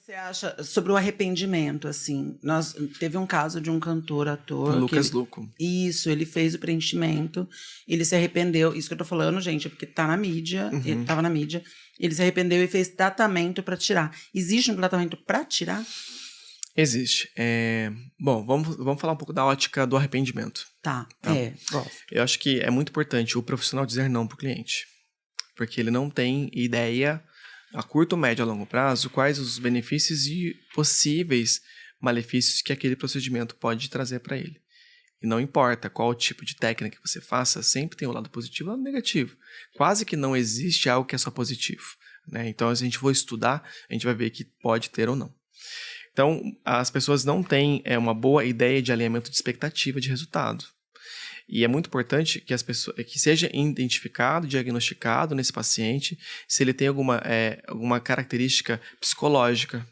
você acha sobre o arrependimento, assim? Teve um caso de um cantor, ator... Lucas Luco. Isso, ele fez o preenchimento, ele se arrependeu. Isso que eu tô falando, gente, é porque tá na mídia, ele tava na mídia. Ele se arrependeu e fez tratamento pra tirar. Existe um tratamento pra tirar? Existe. Bom, vamos falar um pouco da ótica do arrependimento. Tá. Gosto. Eu acho que é muito importante o profissional dizer não pro cliente. Porque ele não tem ideia, a curto, médio e a longo prazo, quais os benefícios e possíveis malefícios que aquele procedimento pode trazer para ele. E não importa qual tipo de técnica que você faça, sempre tem o lado positivo e o lado negativo. Quase que não existe algo que é só positivo, né? Então, se a gente for estudar, a gente vai ver que pode ter ou não. Então, as pessoas não têm uma boa ideia de alinhamento de expectativa de resultado. E é muito importante que seja identificado, diagnosticado nesse paciente se ele tem alguma característica psicológica.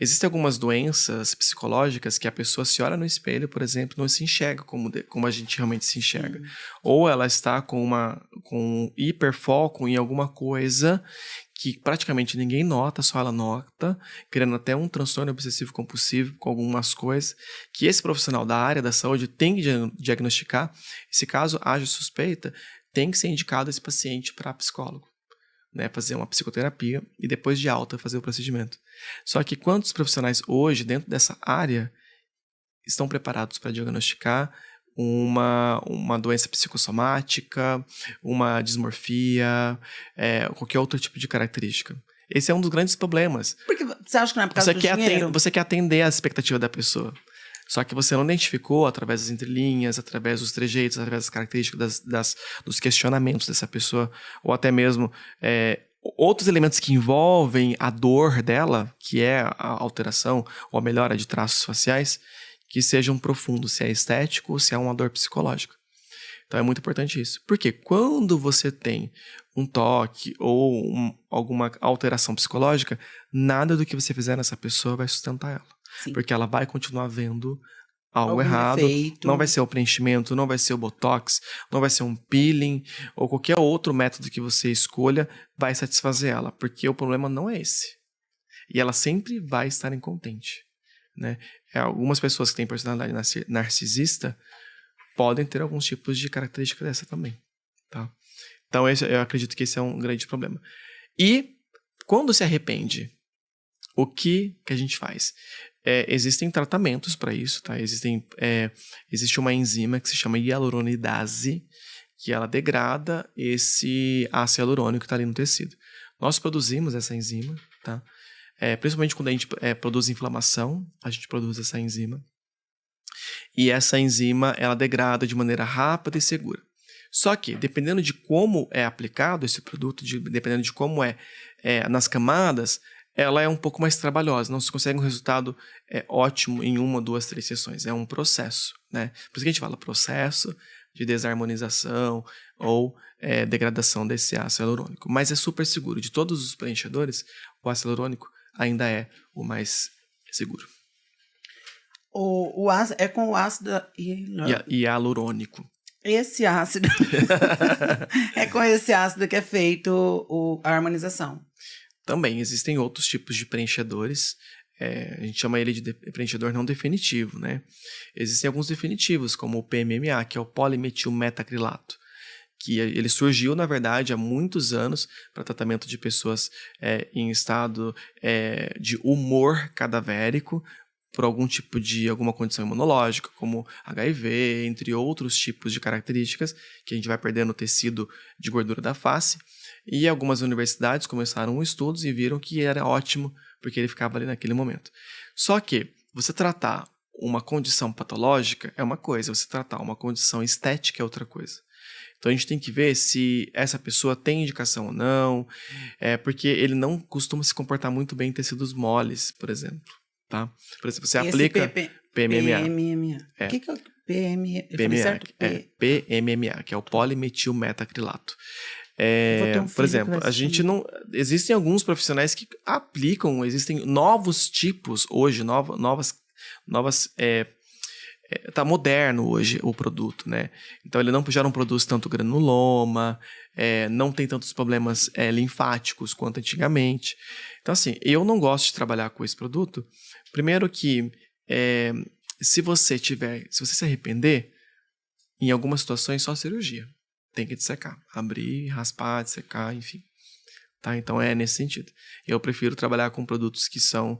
Existem algumas doenças psicológicas que a pessoa se olha no espelho, por exemplo, não se enxerga como a gente realmente se enxerga. Ou ela está com um hiperfoco em alguma coisa que praticamente ninguém nota, só ela nota, criando até um transtorno obsessivo compulsivo com algumas coisas, que esse profissional da área da saúde tem que diagnosticar. E se caso haja suspeita, tem que ser indicado esse paciente para psicólogo, né, fazer uma psicoterapia e depois de alta fazer o procedimento. Só que quantos profissionais hoje, dentro dessa área, estão preparados para diagnosticar uma doença psicossomática, uma dismorfia, qualquer outro tipo de característica? Esse é um dos grandes problemas. Porque você acha que não é por causa do dinheiro? Você quer atender a expectativa da pessoa. Só que você não identificou através das entrelinhas, através dos trejeitos, através das características, dos questionamentos dessa pessoa, ou até mesmo outros elementos que envolvem a dor dela, que é a alteração ou a melhora de traços faciais, que sejam profundos, se é estético ou se é uma dor psicológica. Então é muito importante isso. Porque quando você tem um toque ou alguma alteração psicológica, nada do que você fizer nessa pessoa vai sustentar ela. Sim. Porque ela vai continuar vendo algo Algum errado. defeito. Não vai ser o preenchimento, não vai ser o botox, não vai ser um peeling ou qualquer outro método que você escolha vai satisfazer ela. Porque o problema não é esse. E ela sempre vai estar incontente, né? Algumas pessoas que têm personalidade narcisista podem ter alguns tipos de característica dessa também, tá? Então eu acredito que esse é um grande problema. E quando se arrepende, o que a gente faz? Existem tratamentos para isso, tá? Existe uma enzima que se chama hialuronidase, que ela degrada esse ácido hialurônico que está ali no tecido. Nós produzimos essa enzima, tá? Principalmente quando a gente produz inflamação, a gente produz essa enzima. E essa enzima, ela degrada de maneira rápida e segura. Só que, dependendo de como é aplicado esse produto, dependendo de como nas camadas, ela é um pouco mais trabalhosa. Não se consegue um resultado ótimo em 1, 2, 3 sessões. É um processo, né? Por isso que a gente fala processo de desarmonização ou degradação desse ácido hialurônico. Mas é super seguro. De todos os preenchedores, o ácido hialurônico ainda é o mais seguro. O ácido é com o ácido hialurônico. Esse ácido é com esse ácido que é feito a harmonização. Também existem outros tipos de preenchedores. A gente chama ele de preenchedor não definitivo, né? Existem alguns definitivos, como o PMMA, que é o polimetilmetacrilato, que ele surgiu, na verdade, há muitos anos para tratamento de pessoas em estado de humor cadavérico, por alguma condição imunológica, como HIV, entre outros tipos de características, que a gente vai perdendo o tecido de gordura da face. E algumas universidades começaram estudos e viram que era ótimo, porque ele ficava ali naquele momento. Só que você tratar uma condição patológica é uma coisa, você tratar uma condição estética é outra coisa. Então a gente tem que ver se essa pessoa tem indicação ou não, porque ele não costuma se comportar muito bem em tecidos moles, por exemplo. Tá? Por exemplo, você aplica PMMA. O que é o PMMA? PMMA, que é o polimetilmetacrilato. Por exemplo, a gente não... Existem alguns profissionais que aplicam, existem novos tipos hoje, novas tá moderno hoje o produto, né? Então ele já não produz tanto granuloma, não tem tantos problemas linfáticos quanto antigamente. Então, assim, eu não gosto de trabalhar com esse produto. Primeiro que, se você se arrepender, em algumas situações, só cirurgia. Tem que dissecar. Abrir, raspar, dissecar, enfim. Tá? Então, é nesse sentido. Eu prefiro trabalhar com produtos que são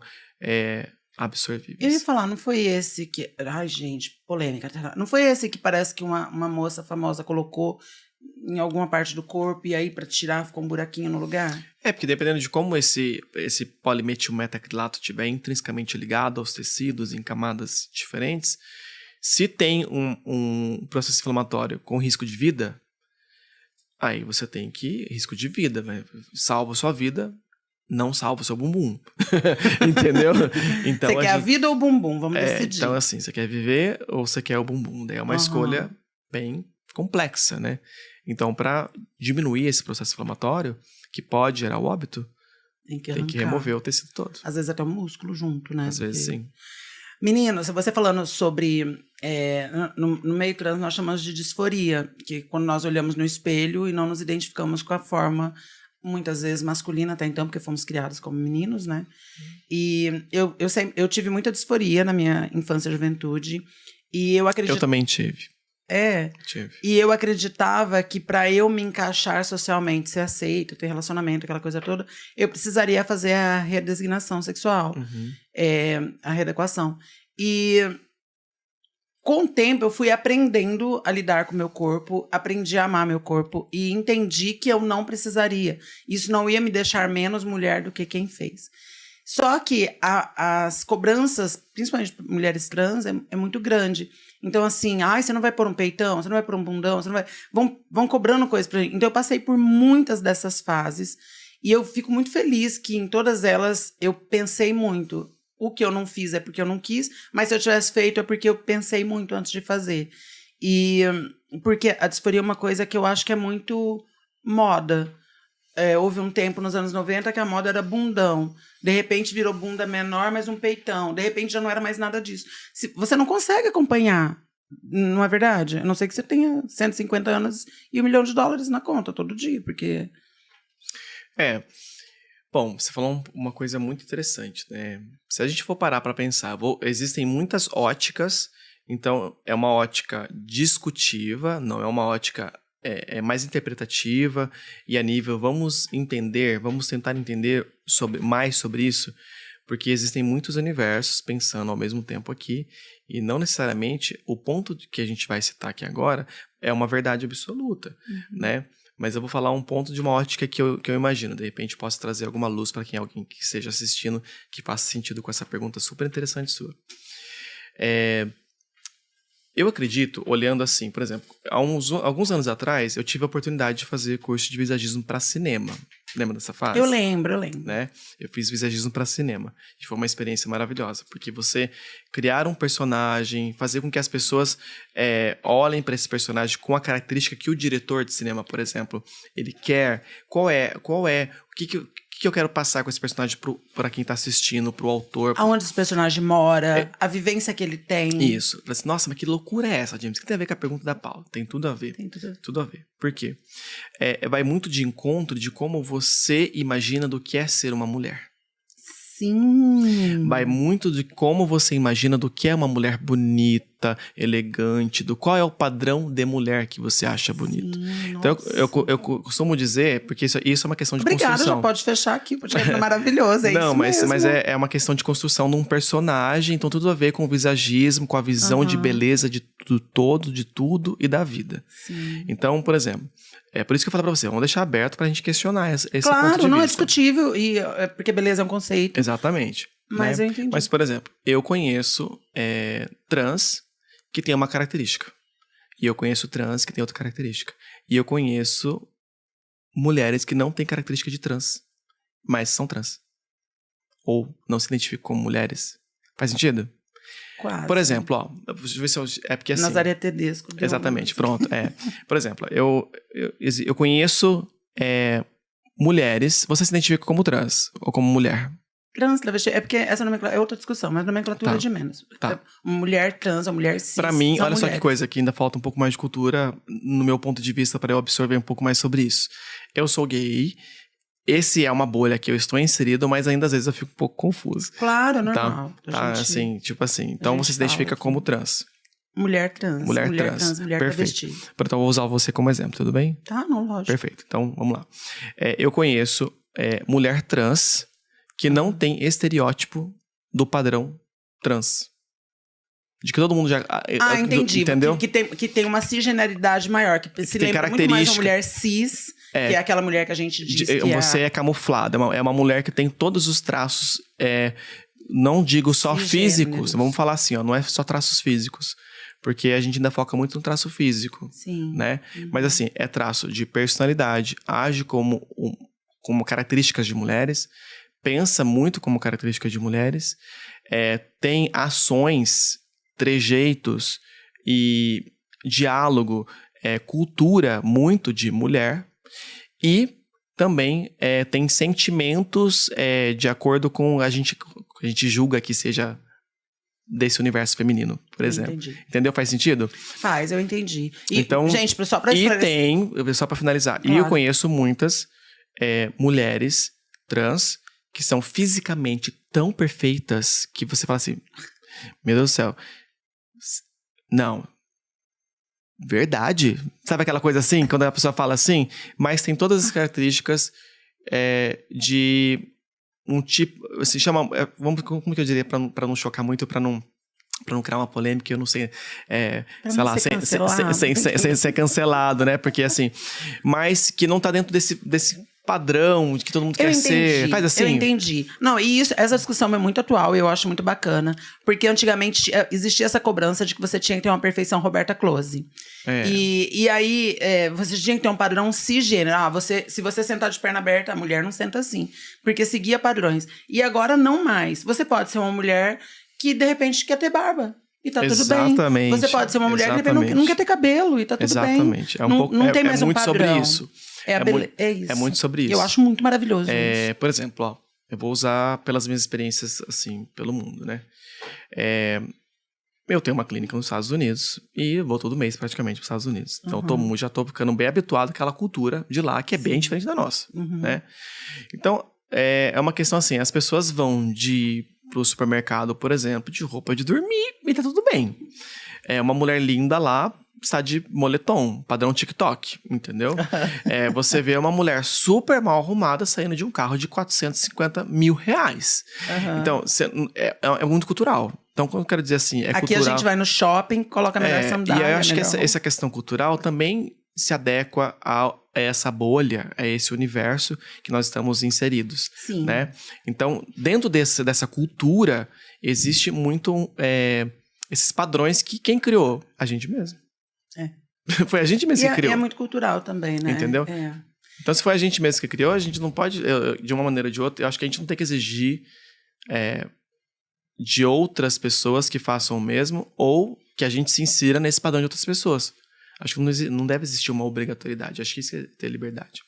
absorvíveis. Eu ia falar, não foi esse que... Ai, gente, polêmica. Não foi esse que parece que uma moça famosa colocou em alguma parte do corpo e aí pra tirar ficou um buraquinho no lugar? Porque dependendo de como esse polimetilmetacrilato estiver intrinsecamente ligado aos tecidos em camadas diferentes, se tem um processo inflamatório com risco de vida, aí você tem que... Risco de vida, né? Salva a sua vida, não salva o seu bumbum. Entendeu? Então, você quer a vida ou o bumbum? Vamos decidir. Então, assim, você quer viver ou você quer o bumbum? Daí é uma escolha bem complexa, né? Então, para diminuir esse processo inflamatório, que pode gerar o óbito, tem que remover o tecido todo. Às vezes até o músculo junto, né? Às vezes, sim. Meninos, você falando sobre... no meio trans nós chamamos de disforia, que quando nós olhamos no espelho e não nos identificamos com a forma, muitas vezes masculina até então, porque fomos criados como meninos, né? E eu tive muita disforia na minha infância e juventude, e eu acredito... Eu também tive. Tive. E eu acreditava que para eu me encaixar socialmente, ser aceito, ter relacionamento, aquela coisa toda, eu precisaria fazer a redesignação sexual, a readequação. E com o tempo eu fui aprendendo a lidar com o meu corpo, aprendi a amar meu corpo e entendi que eu não precisaria. Isso não ia me deixar menos mulher do que quem fez. Só que as cobranças, principalmente para mulheres trans, é muito grande. Então, assim, você não vai pôr um peitão, você não vai pôr um bundão, você não vai... Vão cobrando coisas pra gente. Então, eu passei por muitas dessas fases e eu fico muito feliz que em todas elas eu pensei muito. O que eu não fiz é porque eu não quis, mas se eu tivesse feito é porque eu pensei muito antes de fazer. E porque a disforia é uma coisa que eu acho que é muito moda. Houve um tempo nos anos 90 que a moda era bundão. De repente virou bunda menor, mas um peitão. De repente já não era mais nada disso. Você não consegue acompanhar, não é verdade? A não ser que você tenha 150 anos e $1 milhão na conta todo dia, porque... Bom, você falou uma coisa muito interessante, né? Se a gente for parar para pensar, existem muitas óticas, então é uma ótica discutiva, não é uma ótica... mais interpretativa e a nível, vamos tentar entender mais sobre isso, porque existem muitos universos pensando ao mesmo tempo aqui, e não necessariamente o ponto que a gente vai citar aqui agora é uma verdade absoluta, né? Mas eu vou falar um ponto de uma ótica que eu imagino, de repente posso trazer alguma luz para alguém que esteja assistindo, que faça sentido com essa pergunta super interessante sua. Eu acredito, olhando assim, por exemplo, alguns anos atrás, eu tive a oportunidade de fazer curso de visagismo para cinema. Lembra dessa fase? Eu lembro. Né? Eu fiz visagismo para cinema. E foi uma experiência maravilhosa, porque você criar um personagem, fazer com que as pessoas olhem para esse personagem com a característica que o diretor de cinema, por exemplo, ele quer. Qual é o que eu quero passar com esse personagem para quem tá assistindo, pro autor. Aonde esse personagem mora, a vivência que ele tem. Isso. Assim, nossa, mas que loucura é essa, James? O que tem a ver com a pergunta da Paula? Tem tudo a ver. Tudo a ver. Por quê? Vai muito de encontro de como você imagina do que é ser uma mulher. Sim. Vai muito de como você imagina do que é uma mulher bonita, elegante, do qual é o padrão de mulher que você acha bonito. Sim, então, eu costumo dizer, porque isso é uma questão de construção. Obrigada, já pode fechar aqui, porque é maravilhoso, Não, isso mas mesmo. é uma questão de construção de um personagem, então tudo a ver com o visagismo, com a visão de beleza do todo, de tudo e da vida. Sim. Então, por exemplo, é por isso que eu falo pra você, vamos deixar aberto pra gente questionar esse ponto de Claro, vista. não é discutível, porque beleza é um conceito. Exatamente. Mas eu entendi. Mas, por exemplo, eu conheço trans que tem uma característica. E eu conheço trans que tem outra característica. E eu conheço mulheres que não têm característica de trans, mas são trans. Ou não se identificam como mulheres. Faz sentido? Quase. Por exemplo, deixa eu ver se é porque assim... Nazaré Tedesco. Exatamente, pronto. Por exemplo, eu conheço mulheres... Você se identifica como trans ou como mulher? Trans, travesti, porque essa nomenclatura é outra discussão, mas nomenclatura de menos. Tá. Mulher trans, a mulher cis. Pra mim, olha mulheres. só que coisa, que ainda falta um pouco mais de cultura, no meu ponto de vista, para eu absorver um pouco mais sobre isso. Eu sou gay, esse é uma bolha que eu estou inserido, mas ainda às vezes eu fico um pouco confuso. Claro, é normal. Tá, assim, tipo assim. Então você se identifica como trans. Mulher trans. Mulher trans. Mulher travesti. Então eu vou usar você como exemplo, tudo bem? Tá, não, lógico. Perfeito. Então, vamos lá. Eu conheço mulher trans que não tem estereótipo do padrão trans. De que todo mundo já... entendi. Entendeu? Que tem uma cisgeneridade maior, que se lembra muito mais uma mulher cis, que é aquela mulher que a gente diz que você é camuflada. É uma mulher que tem todos os traços, não digo só físicos, vamos falar assim, ó, não é só traços físicos. Porque a gente ainda foca muito no traço físico. Sim. Né? Mas assim, é traço de personalidade, age como características de mulheres, pensa muito como características de mulheres, tem ações, trejeitos e diálogo, cultura muito de mulher e também tem sentimentos de acordo com a gente julga que seja desse universo feminino, por exemplo. Entendi. Entendeu? Faz sentido? Faz, eu entendi. E, então, gente, só pra esclarecer... só pra finalizar, claro. E eu conheço muitas mulheres trans que são fisicamente tão perfeitas que você fala assim, meu Deus do céu, não, verdade? Sabe aquela coisa assim, quando a pessoa fala assim, mas tem todas as características de um tipo, se chama, como que eu diria, pra não chocar muito, pra não criar uma polêmica, eu não sei, sei lá, sem ser cancelado, né? Porque assim, mas que não tá dentro desse padrão de que todo mundo quer ser. Faz assim. Eu entendi. Não, e essa discussão é muito atual e eu acho muito bacana. Porque antigamente existia essa cobrança de que você tinha que ter uma perfeição Roberta Close. E aí você tinha que ter um padrão cisgênero. Se você sentar de perna aberta, a mulher não senta assim. Porque seguia padrões. E agora não mais. Você pode ser uma mulher que de repente quer ter barba. E tá tudo bem. Você pode ser uma mulher que de repente não quer ter cabelo. E tá tudo bem. Exatamente. Não tem mais um padrão. Sobre isso. É isso. É muito sobre isso. Eu acho muito maravilhoso isso. Por exemplo, ó, eu vou usar pelas minhas experiências, assim, pelo mundo, né? Eu tenho uma clínica nos Estados Unidos e vou todo mês praticamente para os Estados Unidos. Então, eu já tô ficando bem habituado àquela cultura de lá, que é bem diferente da nossa, né? Então, é uma questão assim, as pessoas vão pro supermercado, por exemplo, de roupa de dormir e tá tudo bem. Uma mulher linda lá está de moletom, padrão TikTok, entendeu? Você vê uma mulher super mal arrumada saindo de um carro de 450 mil reais. Então, é muito cultural. Então, quando eu quero dizer assim, Aqui cultural... a gente vai no shopping, coloca a melhor sandália. E eu acho que essa questão cultural também se adequa a essa bolha, a esse universo que nós estamos inseridos. Sim. Né? Então, dentro dessa cultura, existe muito esses padrões que quem criou? A gente mesmo. Foi a gente mesmo que criou. E é muito cultural também, né? Entendeu? Então, se foi a gente mesmo que criou, a gente não pode, de uma maneira ou de outra, eu acho que a gente não tem que exigir de outras pessoas que façam o mesmo ou que a gente se insira nesse padrão de outras pessoas. Acho que não deve existir uma obrigatoriedade. Acho que isso é ter liberdade.